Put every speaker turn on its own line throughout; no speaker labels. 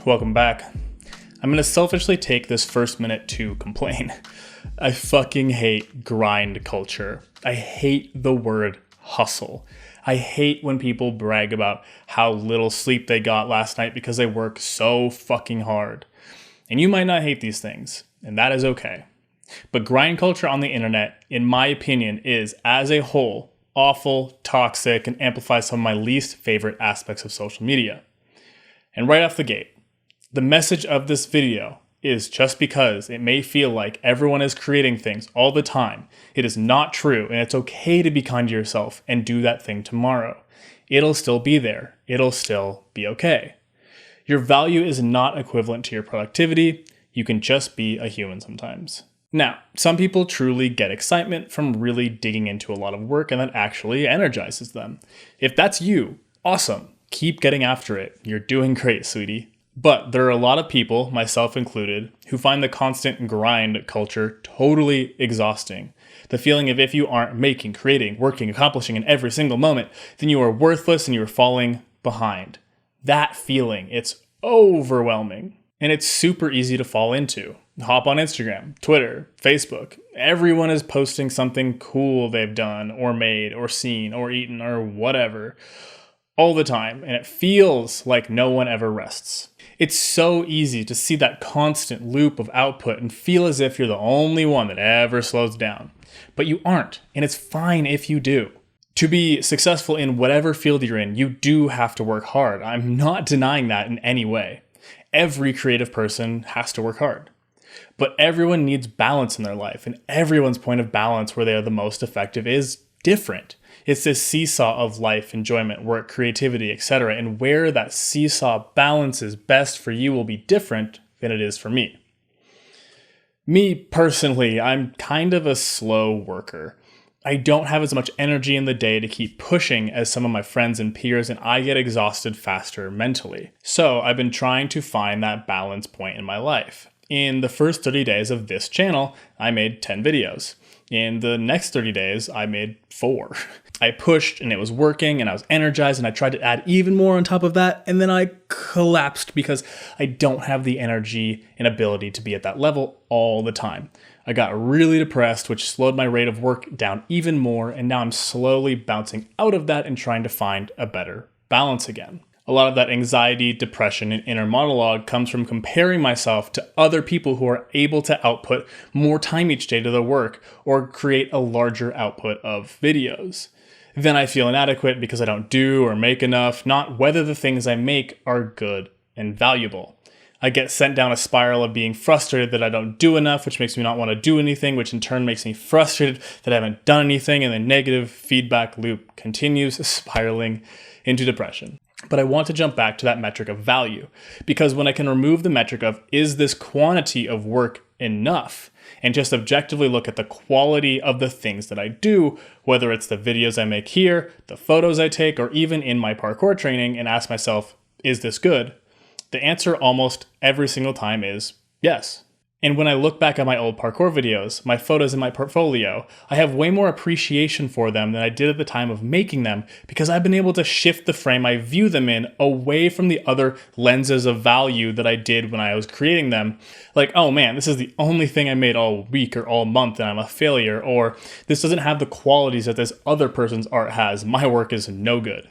welcome back. I'm gonna selfishly take this first minute to complain. I fucking hate grind culture. I hate the word hustle. I hate when people brag about how little sleep they got last night because they work so fucking hard. And you might not hate these things, and that is okay. But grind culture on the internet, in my opinion, is, as a whole, awful, toxic, and amplifies some of my least favorite aspects of social media. And right off the gate, the message of this video is just because it may feel like everyone is creating things all the time, it is not true, and it's okay to be kind to yourself and do that thing tomorrow. It'll still be there. It'll still be okay. Your value is not equivalent to your productivity. You can just be a human sometimes. Now, some people truly get excitement from really digging into a lot of work, and that actually energizes them. If that's you, awesome. Keep getting after it. You're doing great, sweetie. But there are a lot of people, myself included, who find the constant grind culture totally exhausting. The feeling of if you aren't making, creating, working, accomplishing in every single moment, then you are worthless and you are falling behind. That feeling, it's overwhelming. And it's super easy to fall into. Hop on Instagram, Twitter, Facebook. Everyone is posting something cool they've done or made or seen or eaten or whatever all the time. And it feels like no one ever rests. It's so easy to see that constant loop of output and feel as if you're the only one that ever slows down. But you aren't, and it's fine if you do. To be successful in whatever field you're in, you do have to work hard. I'm not denying that in any way. Every creative person has to work hard. But everyone needs balance in their life, and everyone's point of balance where they are the most effective is different. It's this seesaw of life, enjoyment, work, creativity, etc. And where that seesaw balance is best for you will be different than it is for me. Me personally, I'm kind of a slow worker. I don't have as much energy in the day to keep pushing as some of my friends and peers, and I get exhausted faster mentally. So I've been trying to find that balance point in my life. In the first 30 days of this channel, I made 10 videos. In the next 30 days, I made 4. I pushed and it was working and I was energized and I tried to add even more on top of that, and then I collapsed because I don't have the energy and ability to be at that level all the time. I got really depressed, which slowed my rate of work down even more, and now I'm slowly bouncing out of that and trying to find a better balance again. A lot of that anxiety, depression, and inner monologue comes from comparing myself to other people who are able to output more time each day to their work or create a larger output of videos. Then I feel inadequate because I don't do or make enough, not whether the things I make are good and valuable. I get sent down a spiral of being frustrated that I don't do enough, which makes me not want to do anything, which in turn makes me frustrated that I haven't done anything, and the negative feedback loop continues spiraling into depression. But I want to jump back to that metric of value, because when I can remove the metric of is this quantity of work enough, and just objectively look at the quality of the things that I do, whether it's the videos I make here, the photos I take, or even in my parkour training, and ask myself, is this good? The answer almost every single time is yes. And when I look back at my old parkour videos, my photos in my portfolio, I have way more appreciation for them than I did at the time of making them, because I've been able to shift the frame I view them in away from the other lenses of value that I did when I was creating them. Like, oh man, this is the only thing I made all week or all month and I'm a failure, or this doesn't have the qualities that this other person's art has. My work is no good.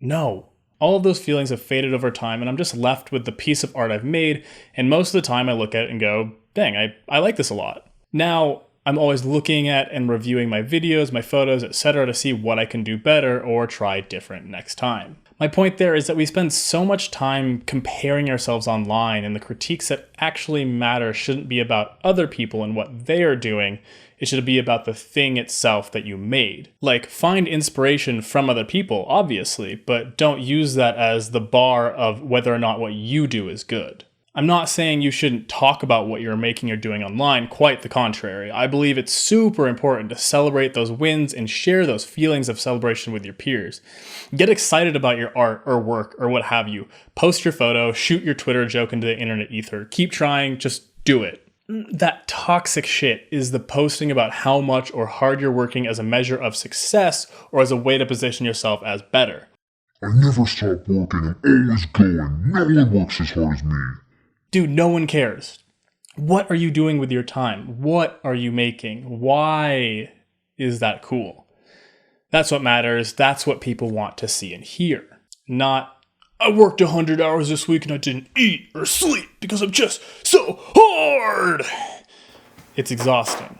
No. All of those feelings have faded over time, and I'm just left with the piece of art I've made, and most of the time I look at it and go, dang, I like this a lot. Now, I'm always looking at and reviewing my videos, my photos, etc. to see what I can do better or try different next time. My point there is that we spend so much time comparing ourselves online, and the critiques that actually matter shouldn't be about other people and what they are doing. It should be about the thing itself that you made. Like, find inspiration from other people, obviously, but don't use that as the bar of whether or not what you do is good. I'm not saying you shouldn't talk about what you're making or doing online, quite the contrary. I believe it's super important to celebrate those wins and share those feelings of celebration with your peers. Get excited about your art or work or what have you. Post your photo, shoot your Twitter joke into the internet ether. Keep trying, just do it. That toxic shit is the posting about how much or hard you're working as a measure of success or as a way to position yourself as better.
I never stop working. I'm always going. No one works as hard as me.
Dude, no one cares. What are you doing with your time? What are you making? Why is that cool? That's what matters. That's what people want to see and hear. Not, I worked 100 hours this week and I didn't eat or sleep because I'm just so hard. It's exhausting.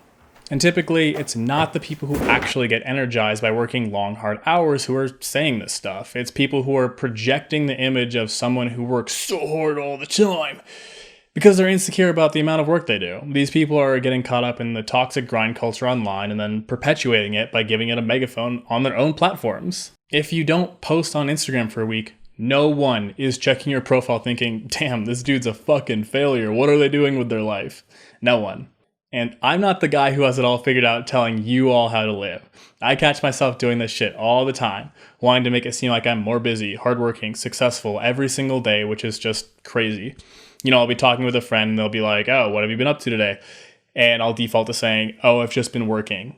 And typically, it's not the people who actually get energized by working long, hard hours who are saying this stuff. It's people who are projecting the image of someone who works so hard all the time because they're insecure about the amount of work they do. These people are getting caught up in the toxic grind culture online and then perpetuating it by giving it a megaphone on their own platforms. If you don't post on Instagram for a week, no one is checking your profile thinking, damn, this dude's a fucking failure. What are they doing with their life? No one. And I'm not the guy who has it all figured out telling you all how to live. I catch myself doing this shit all the time, wanting to make it seem like I'm more busy, hardworking, successful every single day, which is just crazy. You know, I'll be talking with a friend and they'll be like, oh, what have you been up to today? And I'll default to saying, oh, I've just been working.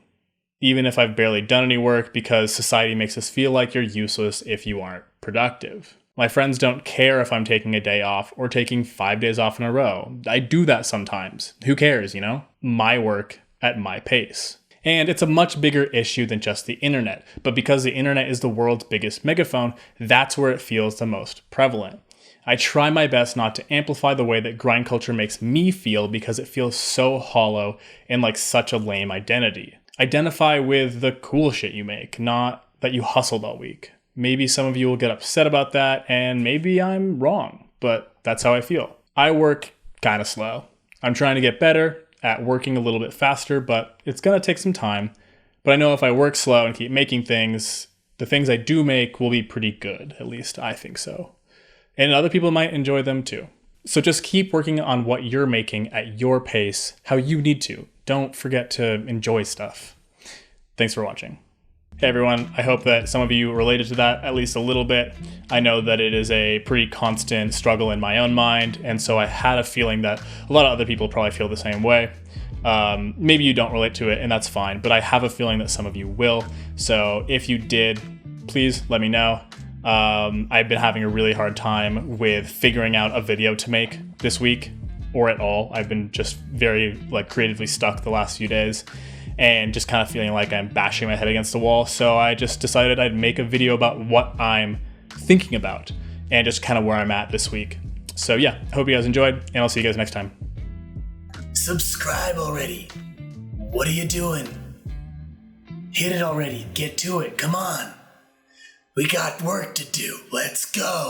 Even if I've barely done any work because society makes us feel like you're useless if you aren't productive. My friends don't care if I'm taking a day off or taking 5 days off in a row. I do that sometimes. Who cares, you know? My work at my pace. And it's a much bigger issue than just the internet. But because the internet is the world's biggest megaphone, that's where it feels the most prevalent. I try my best not to amplify the way that grind culture makes me feel because it feels so hollow and like such a lame identity. Identify with the cool shit you make, not that you hustled all week. Maybe some of you will get upset about that, and maybe I'm wrong, but that's how I feel. I work kind of slow. I'm trying to get better at working a little bit faster, but it's going to take some time. But I know if I work slow and keep making things, the things I do make will be pretty good. At least I think so. And other people might enjoy them too. So just keep working on what you're making at your pace, how you need to. Don't forget to enjoy stuff. Thanks for watching. Hey everyone, I hope that some of you related to that at least a little bit. I know that it is a pretty constant struggle in my own mind, and so I had a feeling that a lot of other people probably feel the same way. Maybe you don't relate to it, and that's fine, but I have a feeling that some of you will. So if you did, please let me know. I've been having a really hard time with figuring out a video to make this week or at all. I've been just very creatively stuck the last few days and just kind of feeling like I'm bashing my head against the wall. So I just decided I'd make a video about what I'm thinking about and just kind of where I'm at this week. So yeah, I hope you guys enjoyed, and I'll see you guys next time.
Subscribe already. What are you doing? Hit it already. Get to it. Come on. We got work to do. Let's go.